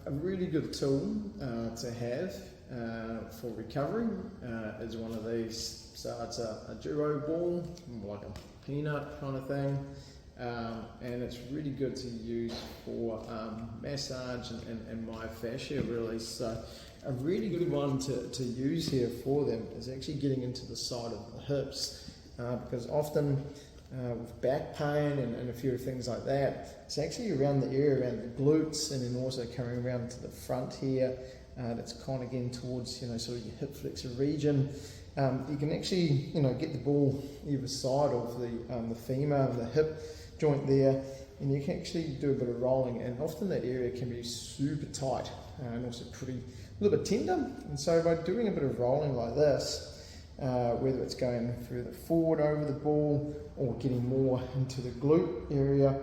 a really good tool to have for recovery is one of these. So it's a Duoball, like a peanut kind of thing, and it's really good to use for massage and myofascial release. So a really good one to use here for them is actually getting into the side of the hips, because often with back pain and a few things like that, it's actually around the area around the glutes, and then also coming around to the front here. That's kind of getting towards, sort of your hip flexor region. You can actually, get the ball either side of the femur, the hip joint there, and you can actually do a bit of rolling. And often that area can be super tight and also a little bit tender. And so by doing a bit of rolling like this, whether it's going further forward over the ball or getting more into the glute area,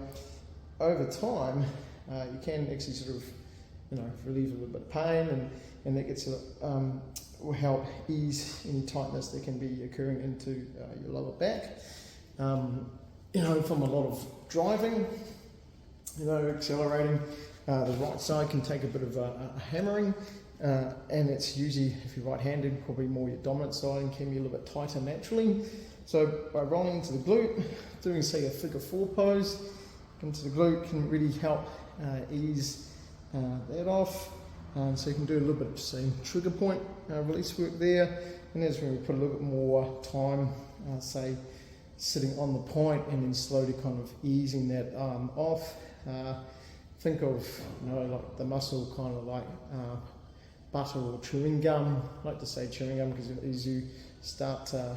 over time you can actually sort of relieve a little bit of pain, and that gets will help ease any tightness that can be occurring into your lower back. From a lot of driving, accelerating, the right side can take a bit of a hammering, and it's usually, if you're right-handed, probably more your dominant side and can be a little bit tighter naturally. So by rolling into the glute, doing say a figure 4 pose into the glute can really help ease that off. So you can do a little bit of say trigger point release work there, and that's when we put a little bit more time, say sitting on the point, and then slowly kind of easing that arm off. Think of like the muscle kind of like butter or chewing gum. I like to say chewing gum because as you start to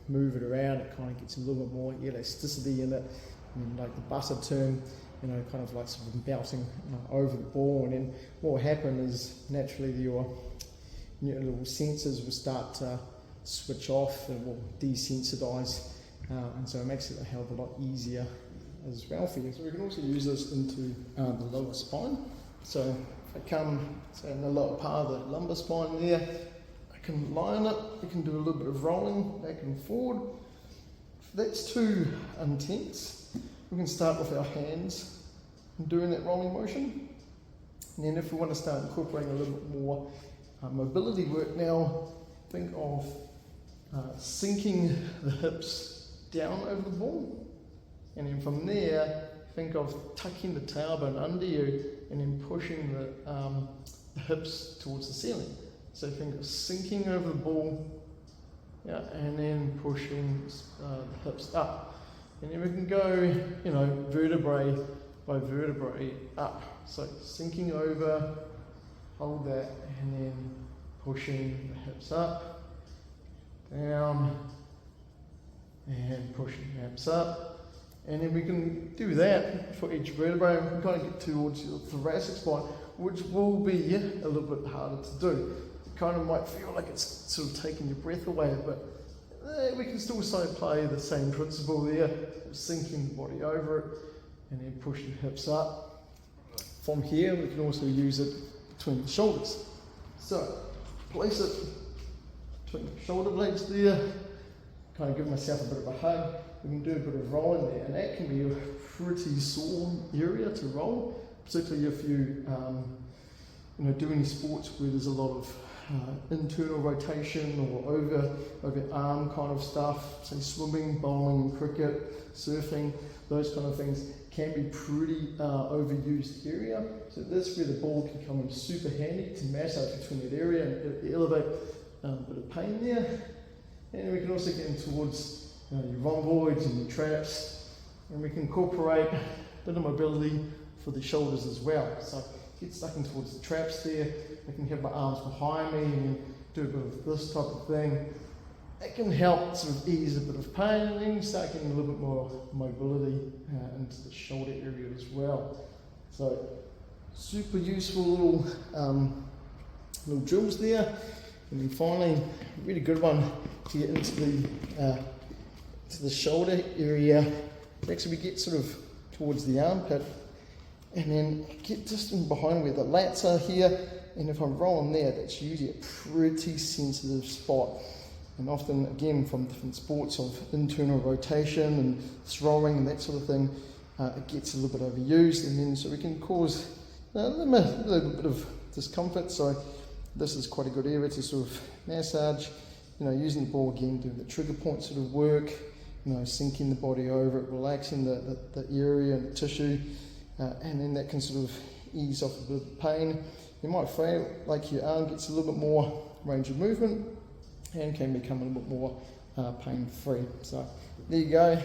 move it around, it kind of gets a little bit more elasticity in it, and like the butter term, kind of like sort of bouncing over the ball. And then what will happen is naturally your little sensors will start to switch off and will desensitize, and so it makes it a hell of a lot easier as well for you. So we can also use this into the lower spine. So if I come say in the lower part of the lumbar spine there, I can lie on it. We can do a little bit of rolling back and forward. If that's too intense, we can start with our hands and doing that rolling motion. And then if we want to start incorporating a little bit more mobility work now, think of sinking the hips down over the ball. And then from there, think of tucking the tailbone under you and then pushing the hips towards the ceiling. So think of sinking over the ball, and then pushing the hips up. And then we can go, vertebrae by vertebrae up. So sinking over, hold that, and then pushing the hips up, down, and pushing the hips up. And then we can do that for each vertebrae, and we can kind of get towards your thoracic spine, which will be a little bit harder to do. It kind of might feel like it's sort of taking your breath away, but we can still play the same principle there, sinking the body over it and then push the hips up. From here, we can also use it between the shoulders. So, place it between the shoulder blades there, kind of give myself a bit of a hug. We can do a bit of rolling there, and that can be a pretty sore area to roll, particularly if you do any sports where there's a lot of internal rotation or over arm kind of stuff, say swimming, bowling, cricket, surfing, those kind of things can be pretty overused area. So that's where the ball can come in super handy to massage between that area and elevate a bit of pain there. And we can also get in towards your rhomboids and your traps, and we can incorporate a bit of mobility for the shoulders as well. So get stuck in towards the traps there. I can have my arms behind me and do a bit of this type of thing. That can help sort of ease a bit of pain, and then start getting a little bit more mobility into the shoulder area as well. So super useful little drills there. And then finally, a really good one to get into the shoulder area. Actually, we get sort of towards the armpit, and then get just in behind where the lats are here. And if I'm rolling there, that's usually a pretty sensitive spot. And often, again, from different sports of internal rotation and throwing and that sort of thing, it gets a little bit overused, and then so we can cause a little bit of discomfort, so this is quite a good area to sort of massage, using the ball again, doing the trigger point sort of work, sinking the body over it, relaxing the area and the tissue, and then that can sort of ease off a bit of pain. You might feel like your arm gets a little bit more range of movement and can become a little bit more pain-free. So there you go.